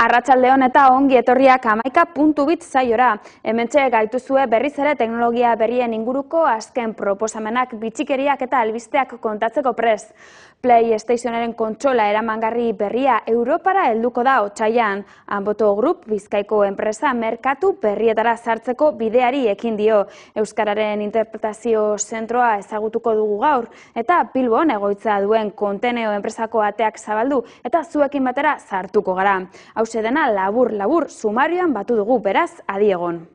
Arratsaldeon eta ongi etorriak 11.bit saiora. Hementxe gaituzue berriz ere teknologia berrien inguruko azken proposamenak, bitxikeriak eta albisteak kontatzeko prest. PlayStationaren kontsola eramangarri berria Europara helduko da otsailean. Anboto Group, Bizkaiko enpresa, merkatu berrietara sartzeko bideari ekin dio. Euskararen interpretazio zentroa ezagutuko dugu gaur eta Bilbon egoitza duen Konteneo enpresako ateak zabaldu eta zuekin batera sartuko gara. Hauxe dena labur sumarioan batu dugu, beraz, adi egon.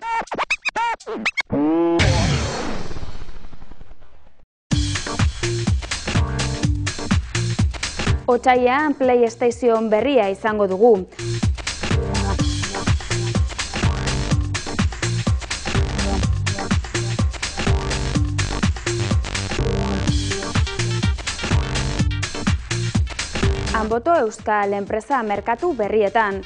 Otsailean PlayStation berria izango dugu. Anboto Euskal enpresa merkatu berrietan.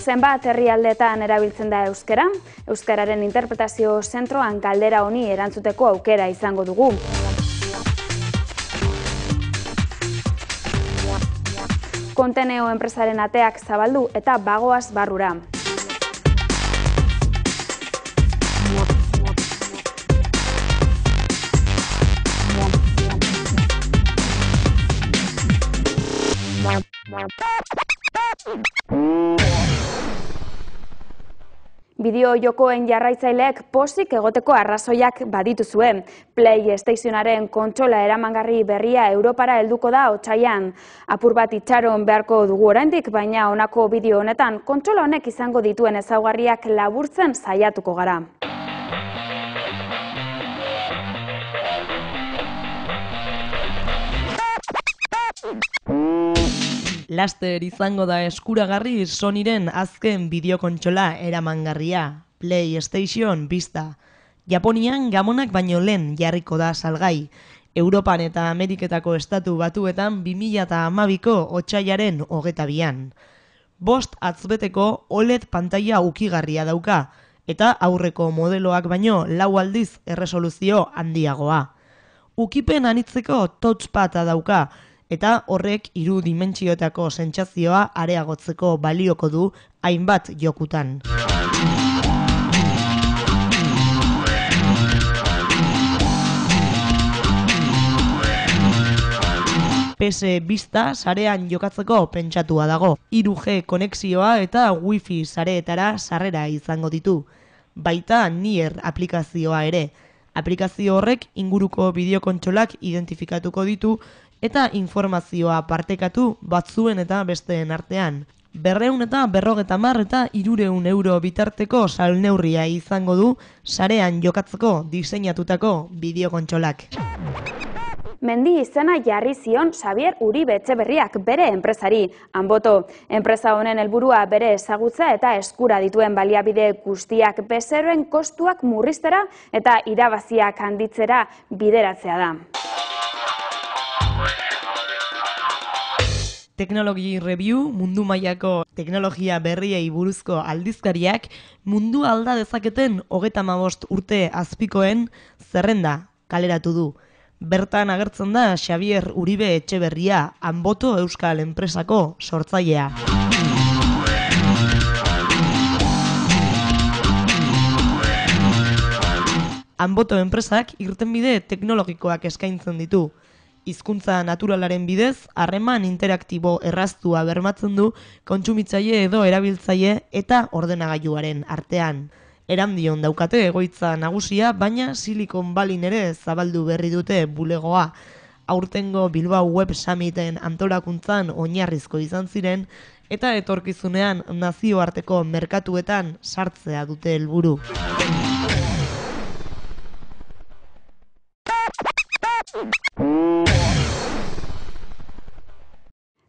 Zenbat herrialdetan erabiltzen da euskara? Euskararen interpretazio zentroan galdera honi erantzuteko aukera izango dugu. Konteneo enpresaren ateak zabaldu eta bagoaz barrura. Bideo jokoen jarraitzaileek pozik egoteko arrazoiak badituzue. PlayStationaren kontsola eramangarri berria Europara helduko da otsailean. Apur bat itxaron beharko dugu oraindik, baina honako bideo honetan kontsola honek izango dituen ezaugarriak laburtzen saiatuko gara. Laster izango da eskuragarri Sonyren azken bideokontsola eramangarria, PlayStation Vista. Japonian gamonak baino lehen jarriko da salgai. Europan eta Ameriketako estatu batuetan 2012ko otsailaren 22an. 5 atzbeteko OLED pantaila ukigarria dauka, eta aurreko modeloak baino 4 aldiz erresoluzio handiagoa. Ukipen anitzeko touchpada dauka, eta horrek 3 dimentsioetako sentsazioa areagotzeko balioko du hainbat jokutan. PS Vista sarean jokatzeko pentsatua dago. 3G konexioa eta Wi-Fi sareetara sarrera izango ditu. Baita Nier aplikazioa ere. Aplikazio horrek inguruko bideokontsolak identifikatuko ditu eta informazioa partekatu batzuen eta besteen artean. 250 eta 300 euro bitarteko salneurria izango du sarean jokatzeko diseinatutako bideokontsolak. Mendi izena jarri zion Xabier Uribe Etxeberriak bere enpresari, Anboto. Enpresa honen helburua bere ezagutza eta eskura dituen baliabide guztiak bezeroen kostuak murriztera eta irabaziak handitzera bideratzea da. Technology Review, mundu mailako teknologia berriei buruzko aldizkariak, mundu alda dezaketen 35 urte azpikoen zerrenda kaleratu du. Bertan agertzen da Xabier Uribe Etxeberria, Anboto Euskal enpresako sortzailea. Anboto enpresak irtenbide teknologikoak eskaintzen ditu. Hizkuntza naturalaren bidez, harreman interaktibo erraztua bermatzen du kontsumitzaile edo erabiltzaile eta ordenagailuaren artean. Erandion daukate egoitza nagusia, baina Silicon Valleyn ere zabaldu berri dute bulegoa. Aurtengo Bilbao Web Summiten antolakuntzan oinarrizko izan ziren, eta etorkizunean nazioarteko merkatuetan sartzea dute helburu.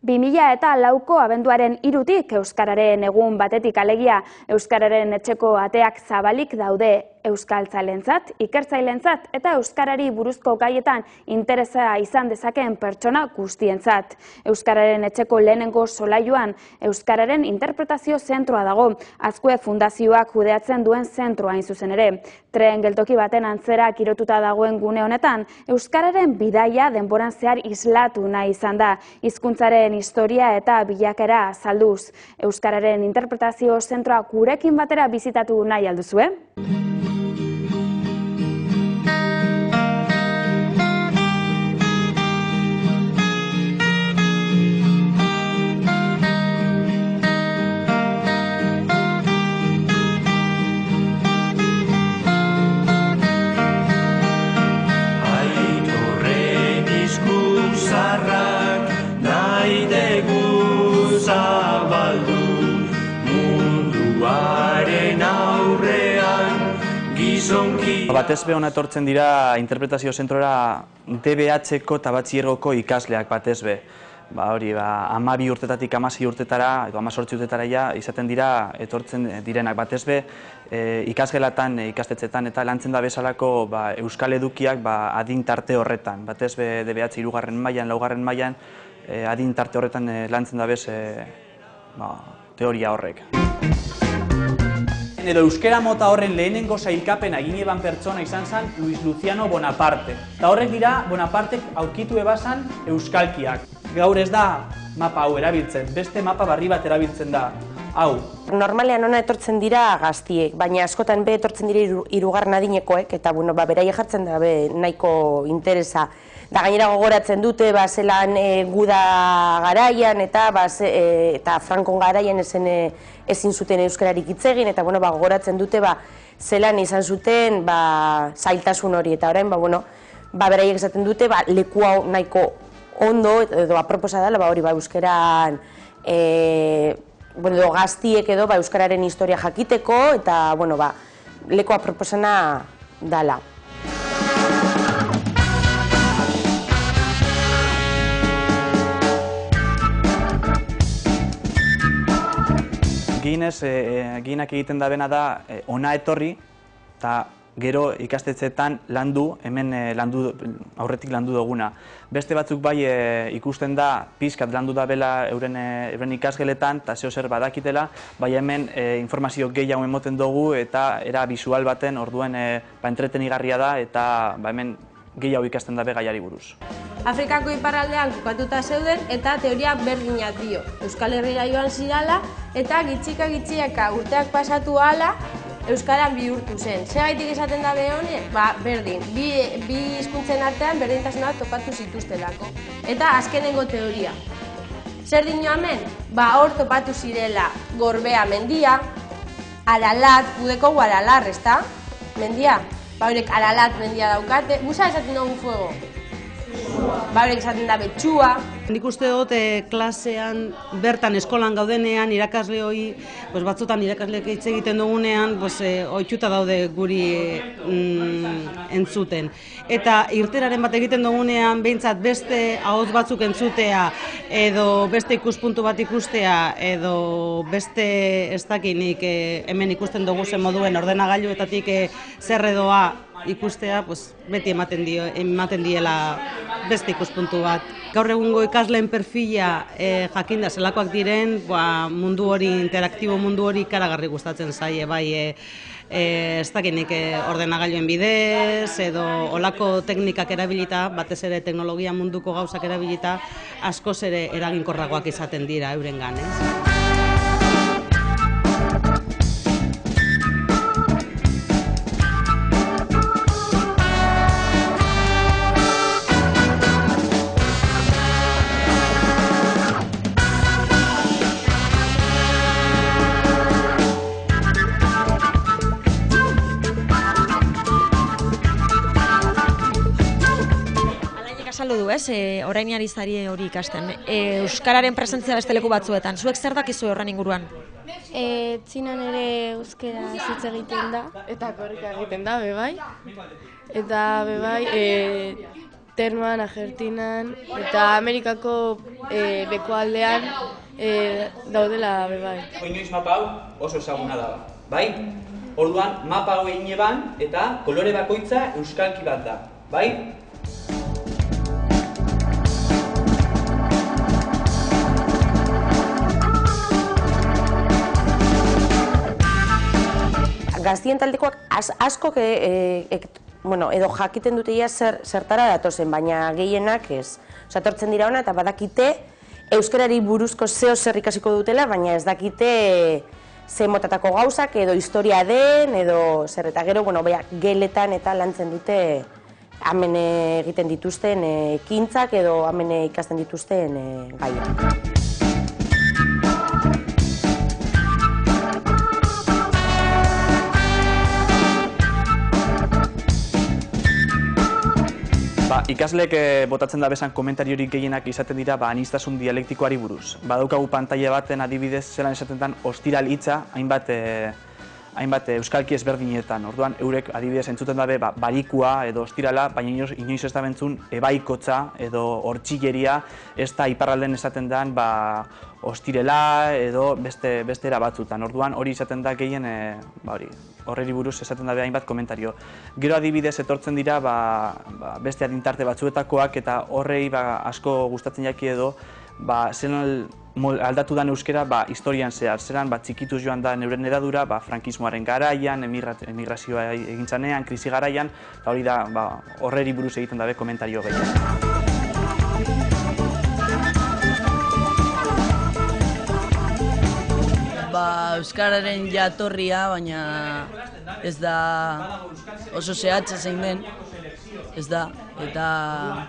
2004ko abenduaren 3tik Euskararen egun batetik alegia Euskararen etxeko ateak zabalik daude euskaltzalentzat, ikertzailentzat eta euskarari buruzko gaietan interesa izan dezakeen pertsona guztientzat. Euskararen etxeko lehenengo solailuan euskararen interpretazio zentroa dago, Azkue Fundazioak kudeatzen duen zentroa hain zuzen ere. Tren geltoki baten antzera kirotuta dagoen gune honetan, euskararen bidaia denboran zehar islatu nahi izan da, hizkuntzaren historia eta bilakera azalduz. Euskararen interpretazio zentroa gurekin batera bizitatu nahi alduzue? Batez be hona etortzen dira interpretazio zentrora DBH-ko eta batxillergoko ikasleak batez be. Hori, 12 urtetatik 16 urtetara, edo 18 urtetara izaten dira etortzen direnak batez be, ikasgelatan, ikastetxetan eta lantzen da bezalako euskal edukiak adin tarte horretan. Batez be DBH 3. mailan, 4. mailan, adin tarte horretan lantzen da bez teoria horrek. Edo euskera mota horren lehenengo sailkapen egin eban pertsona izan zen Luis Luciano Bonaparte. Eta horrek dira Bonapartek aurkitu ebazan euskalkiak. Gaur ez da mapa hau erabiltzen, beste mapa barri bat erabiltzen da hau. Normalean hona etortzen dira gaztiek, baina askotan be etortzen dira hirugarren adinekoek, eta beraie jartzen da nahiko interesa. Da gainera gogoratzen dute, zelan guda garaian eta Frankon garaian ezin zuten euskararik hitz egin, eta gogoratzen dute zelan izan zuten zailtasun hori, eta orain beraiek esaten dute leku hau nahiko ondo edo aproposa dela euskeran gaztiek edo euskararen historia jakiteko, eta leku aproposana dela. Ginak egiten da bena da ona etorri eta gero ikastetxeetan landu, hemen aurretik landu duguna. Beste batzuk bai ikusten da pixkat landu da bela euren ikasgeletan eta zeo zer badakitela, bai hemen informazio gehiago emoten dugu eta era bisual baten orduan entretenigarria da eta hemen gehiago ikasten dabe gaiari buruz. Afrikako iparraldean kokatuta zeuden eta teoria berdinak dio. Euskal Herrira joan zirala eta gitxika urteak pasatu ahala euskaran bihurtu zen. Segaitik esaten dabe honek? Berdin. Bi hizkuntzen artean berdintasuna topatu zituztelako. Eta azkenengo teoria. Zer dino hemen? Hor topatu zirela Gorbea mendia, Aralat, gudeko Aralar, ezta? Mendia? Horek Aralat mendia daukate. Guza esaten dugu fuego? Horek esaten da betxua. Nik uste dut klasean, bertan eskolan gaudenean, irakasle hori, batzutan irakasleek hitz egiten dugunean, ohituta daude guri entzuten. Eta irteraren bat egiten dugunean, behintzat beste ahots batzuk entzutea, edo beste ikuspuntu bat ikustea, edo beste ez dakinik hemen ikusten dugu zen moduen ordenagailuetatik zer edoa ikustea, beti ematen diela beste ikuspuntu bat. Gaur egungo ikasleen perfila jakinda zelakoak diren, mundu hori, interaktibo mundu hori ikaragarri gustatzen zaie, bai ez dakinik ordenagailuen bidez, edo olako teknikak erabilita, batez ere teknologia munduko gauzak erabilita, askoz ere eraginkorragoak izaten dira eurengan. Azaldu du, orain ari zari hori ikasten. Euskararen presentzia beste leku batzuetan. Zuek zer dakizu horren inguruan? Txinan ere euskera hitz egiten da. Eta korrika egiten da, bebai. Eta bebai, Termoan, Argentinan eta Amerikako bekualdean daudela bebai. Inoiz mapa hau oso ezaguna da, bai? orduan mapa hau egin eban eta kolore bakoitza euskalki bat da, bai? Gaztien taldekoak askok edo jakiten dute zertara datozen, baina gehienak ez. Etortzen dira hona eta badakite euskarari buruzko zeo zer ikasiko dutela, baina ez dakite ze motatako gauzak edo historia den edo zer eta gero, geletan eta lantzen dute hemen egiten dituzten ekintzak edo hemen ikasten dituzten gaiak. Ikasleek botatzen da bezan komentariorik gehienak izaten dira aniztasun dialektikoari buruz. Badaukagu pantaila baten adibidez zelan esaten den ostiral hitza hainbat euskalki ezberdinetan. Orduan eurek adibidez entzuten dabe barikua edo ostirala, baina inoiz ez da bentzun ebaikotza edo hortxilleria, ez da iparralden esaten den ostirela edo beste era batzutan. Orduan hori izaten da gehien horreri buruz esaten dabe hainbat komentario. Gero adibidez etortzen dira beste adintarte batzuetakoak eta horrei asko gustatzen jaki edo zelan aldatu da euskera historian zehar. Zeran txikituz joan da neuren edadura frankismoaren garaian, emigrazioa egintzanean, krisi garaian, eta hori da horreri buruz egiten dabe komentario gehien. Euskararen jatorria, baina ez da oso zehatza zein den, ez da, eta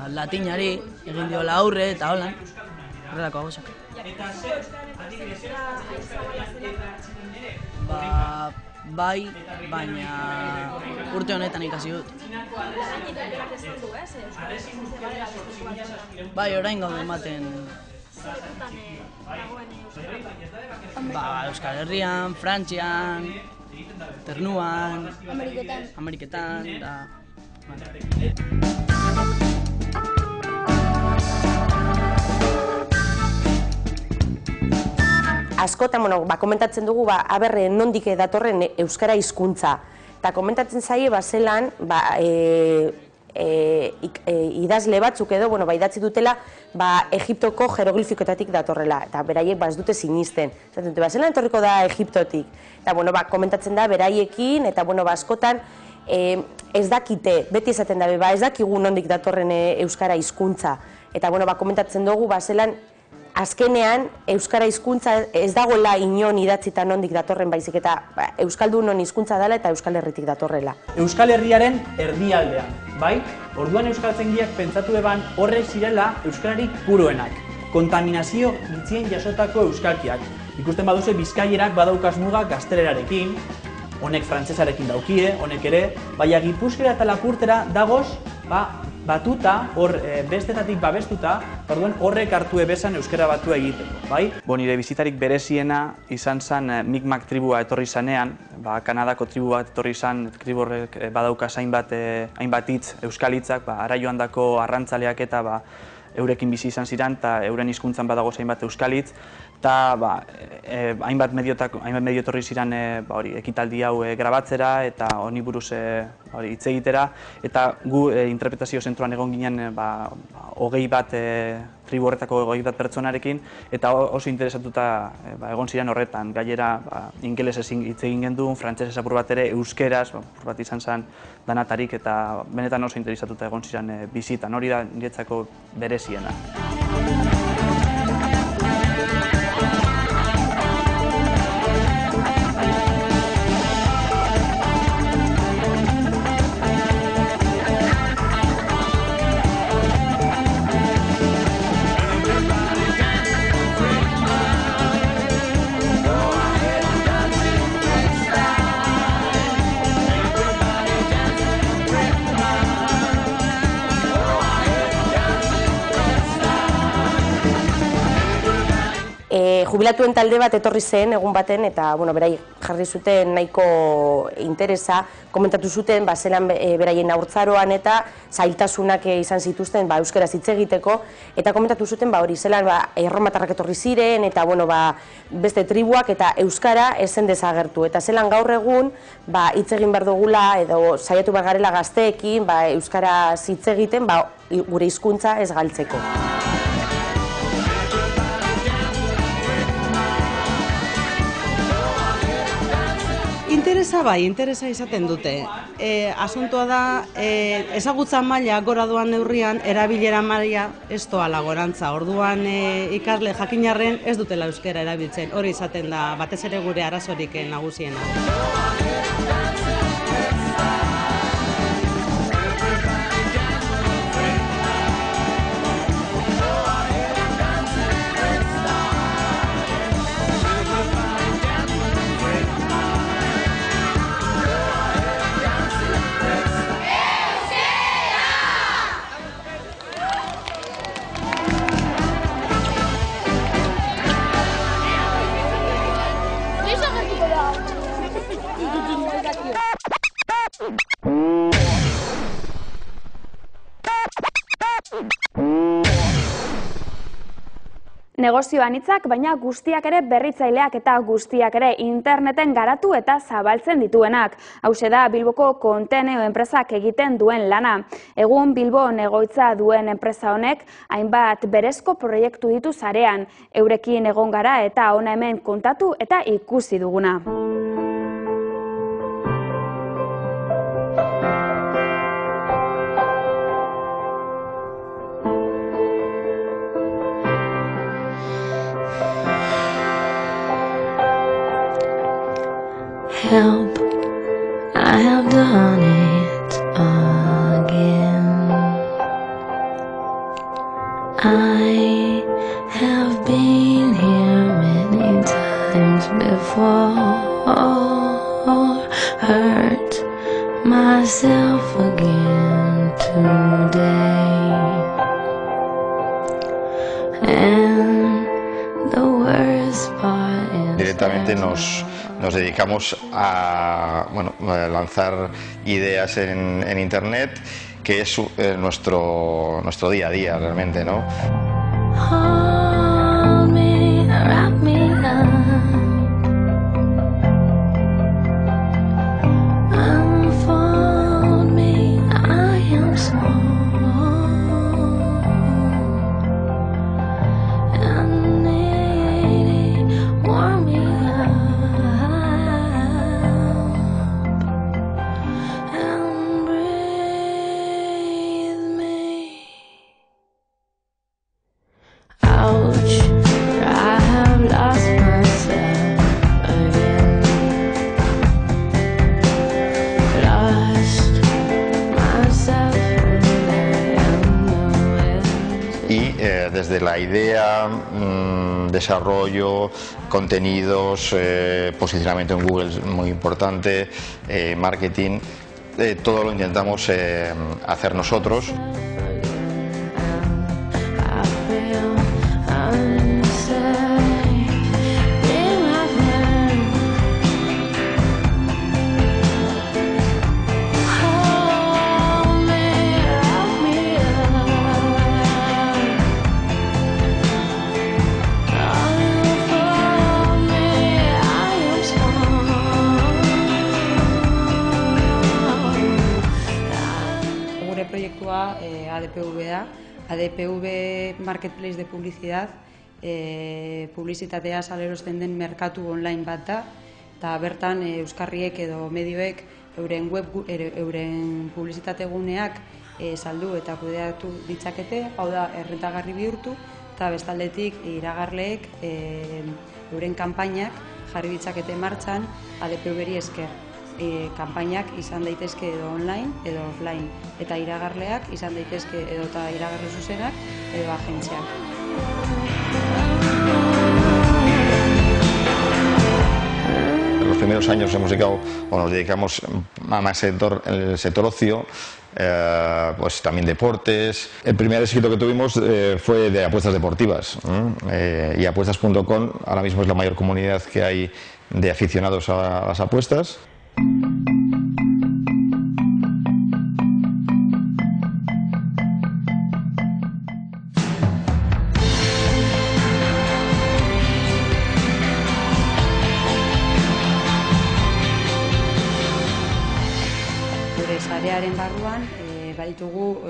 latinari egin diola aurre eta holan, horrelako gauzak. Bai, baina urte honetan ikasi dut. Bai, orain gaude ematen Euskal Herrian, Frantzian, Ternuan, Ameriketan, eta... Askotan, komentatzen dugu, nondik datorren euskara hizkuntza. Eta komentatzen zaie, zelan, idazle batzuk edo, idatzi dutela, Egiptoko jeroglifikoetatik datorrela, eta beraiek ez dute sinisten. Zelan etorriko da Egiptotik. Eta komentatzen da beraiekin, eta askotan ez dakite, beti esaten dabe, ez dakigu nondik datorren euskara hizkuntza. Eta komentatzen dugu, zelan azkenean euskara hizkuntza ez dagoela inon idatzita nondik datorren baizik, eta euskaldunon hizkuntza dela eta Euskal Herritik datorrela. Euskal Herriaren erdialdean, bai? Orduan euskaltzaingileak pentsatu eban horrek zirela euskararik puroenak. Kontaminazio gitzien jasotako euskalkiak. Ikusten baduze Bizkaierak badaukaz muga gaztelerarekin, honek frantsesarekin daukie, honek ere, baina Gipuzkera eta Lapurtera dagoz, batuta, bestetatik babestuta, orduan horrek hartu ebezan euskara batua egiteko, bai? Nire bizitarik bereziena izan zen Mi'kmaq tribua etorri zanean, Kanadako tribu bat etorri zan, tribu horrek badaukaz hainbat hitz euskal hitzak, ara joan dako arrantzaleak eta eurekin bizi izan ziren, eta euren hizkuntzan badago hainbat euskal hitz, eta hainbat medio etorri ziren ekitaldi hau grabatzera eta honi buruz hitz egitera, eta gu interpretazio zentroan egon ginen tribu horretako 20 bat pertsonarekin, eta oso interesatuta egon ziren horretan. Gainera ingelesez hitz egin genduen, frantsesez apur bat ere, euskeraz, apur bat izan zen danatarik, eta benetan oso interesatuta egon ziren bizitan. Hori da niretzako bereziena. jubilatuen talde bat etorri zen egun baten, eta berai jarri zuten nahiko interesa, komentatu zuten zelan beraien haurtzaroan eta zailtasunak izan zituzten euskaraz hitz egiteko, eta komentatu zuten hori zelan erromatarrak etorri ziren, eta beste tribuak eta euskara esen desagertu, eta zelan gaur egun hitz egin behar dugula edo saiatu behar garela gazteekin euskaraz hitz egiten gure hizkuntza ez galtzeko. Interesa izaten dute. Asuntoa da, ezagutza maila gora doan neurrian, erabilera maila ez doala gorantza. Orduan ikasle jakinarren ez dutela euskara erabiltzen. Hori izaten da, batez ere gure arazorik nagusiena. Negozio anitzak, baina guztiak ere berritzaileak eta guztiak ere interneten garatu eta zabaltzen dituenak. Hauxe da Bilboko Konteneo enpresak egiten duen lana. Egun Bilbon egoitza duen enpresa honek hainbat berezko proiektu ditu sarean. Eurekin egon gara eta hona hemen kontatu eta ikusi duguna. Help, I have done it again. I have been here many times before, hurt myself again today. And the worst part is directamente nos dedicamos a lanzar ideas en internet, que es nuestro día a día realmente, ¿no? Hold me, wrap me up, unfold me, I am small, and needy, warm me up. Desde la idea, desarrollo, contenidos, posicionamiento en Google es muy importante, marketing, todo lo intentamos hacer nosotros. ADPV da, ADPV Marketplace de Publicidad, publizitatea salerosten den merkatu online bat da, eta bertan euskarriek edo medioek euren publizitate guneak saldu eta kudeatu ditzakete, hau da errentagarri bihurtu, eta bestaldetik iragarleek euren kanpainak jarri ditzakete martxan ADPV-ri esker. Kanpainak izan daitezke edo online edo offline, eta iragarleak izan daitezke edo eta iragarle zuzenak edo agentziak. Los primeros años hemos dedicado, o nos dedicamos a más el sector ocio, pues también deportes. El primer éxito que tuvimos fue de apuestas deportivas, y apuestas.com ahora mismo es la mayor comunidad que hay de aficionados a las apuestas. Sarearen barruan baditugu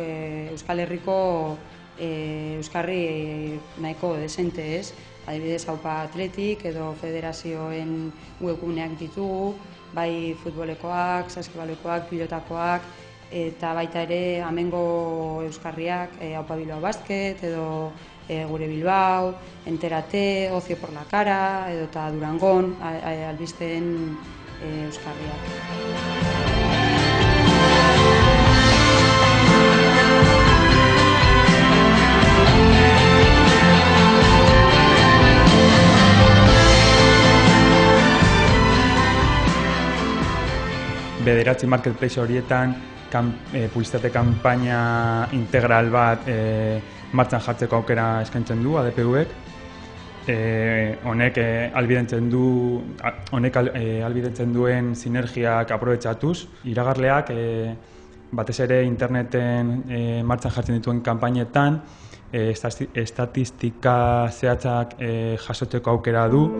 Euskal Herriko euskarri nahiko desente, ez? Adibidez, Aupa Atletik edo federazioen webguneak ditugu, bai futbolekoak, saskibalokoak, pilotakoak, eta baita ere amengo euskarriak, Aupa Bilbao Basket edo Gure Bilbao, Enterate, Ocio por la Cara edo eta Durangon albisteen euskarriak. Bederatzi marketplace horietan publizitate kanpaina integral bat martxan jartzeko aukera eskaintzen du ADPUek. Honek ahalbidetzen duen sinergiak aprobetxatuz. Iragarleak batez ere interneten martxan jartzen dituen kanpainetan estatistika zehatzak jasotzeko aukera du.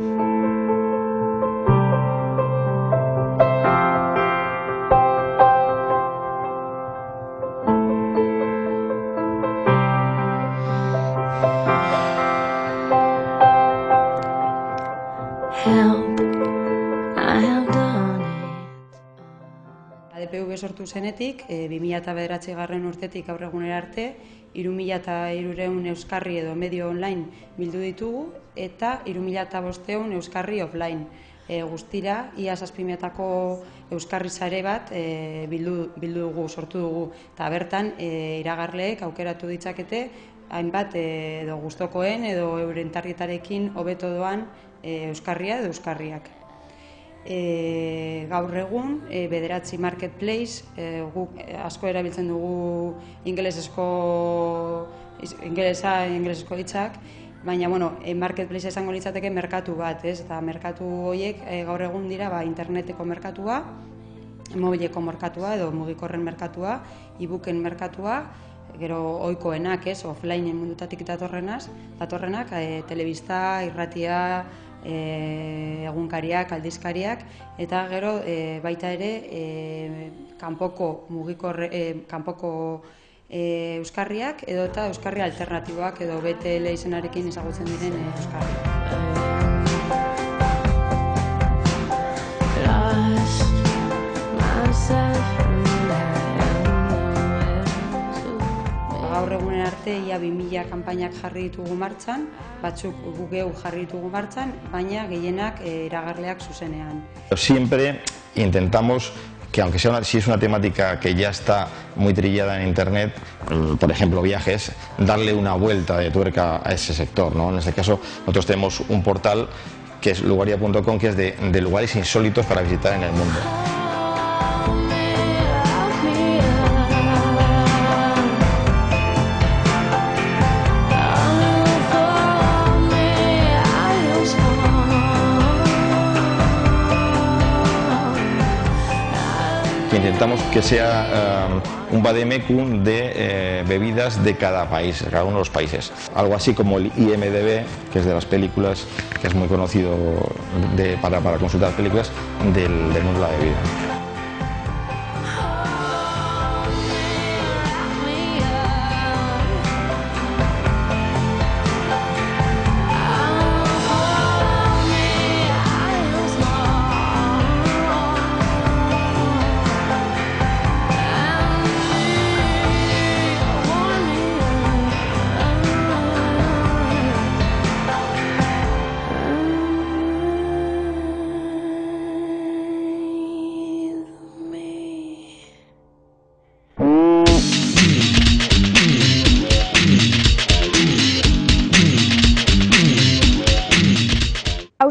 ADPV sortu zenetik, 2009 urtetik gaur egunera arte, 3.300 euskarri edo medio online bildu ditugu eta 3.500 euskarri offline. Guztira, ia 7.000ko euskarri sare bat bildu dugu, sortu dugu, eta bertan iragarleek aukeratu ditzakete hainbat edo gustokoen edo euren targetarekin hobeto doan euskarria edo euskarriak. Gaur egun, bederatzi marketplace, guk asko erabiltzen dugu ingelesezko hitzak, baina marketplace esango litzateke merkatu bat, eta merkatu horiek gaur egun dira interneteko merkatua, mobileko merkatua edo mugikorren merkatua, e-booken merkatua, gero ohikoenak, offline mundutatik datorrenak, telebista, irratia, egunkariak, aldizkariak, eta gero baita ere kanpoko euskarriak edo eta euskarri alternatiboak edo BTL izenarekin ezagutzen diren euskarriak. Gaur egunen arte, ia 2000 kanpainak jarri ditugu martxan, batzuk gugeu jarri ditugu martxan, baina gehienak iragarleak zuzenean. Siempre intentamos que, aunque si es una temática que ya está muy trillada en Internet, por ejemplo viajes, darle una vuelta de tuerca a ese sector, ¿no? En este caso, nosotros tenemos un portal que es lugaria.com, que es de lugares insólitos para visitar en el mundo. Intentamos que sea un vademecum de bebidas de cada país, de cada uno de los países. Algo así como el IMDb, que es de las películas, que es muy conocido para consultar películas del mundo de la bebida.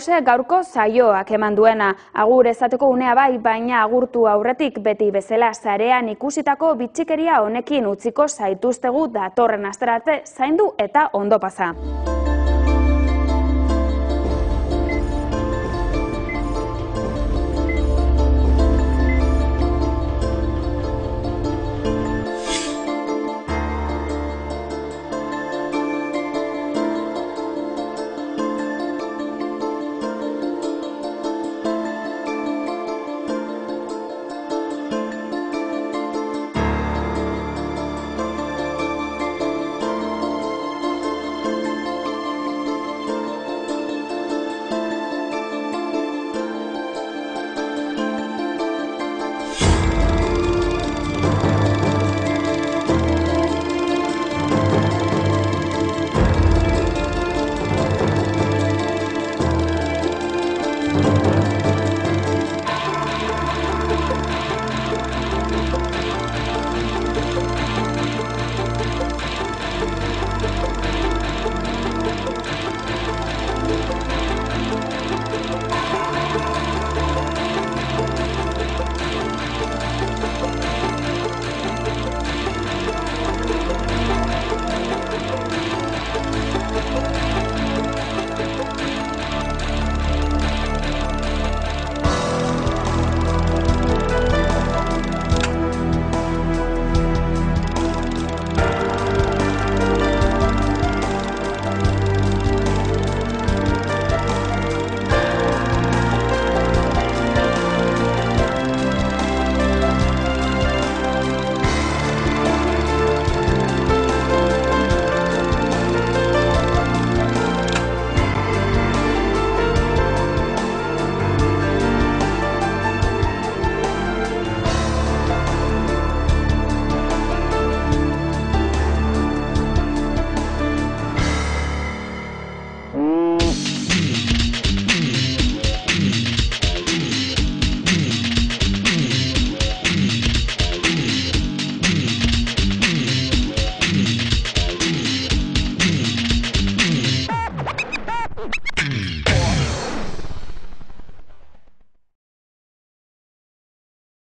hause gaurko saioak eman duena. Agur ezateko unea bai, baina agurtu aurretik beti bezala sarean ikusitako bitxikeria honekin utziko zaituztegu datorren asterarte zaindu eta ondo pasa.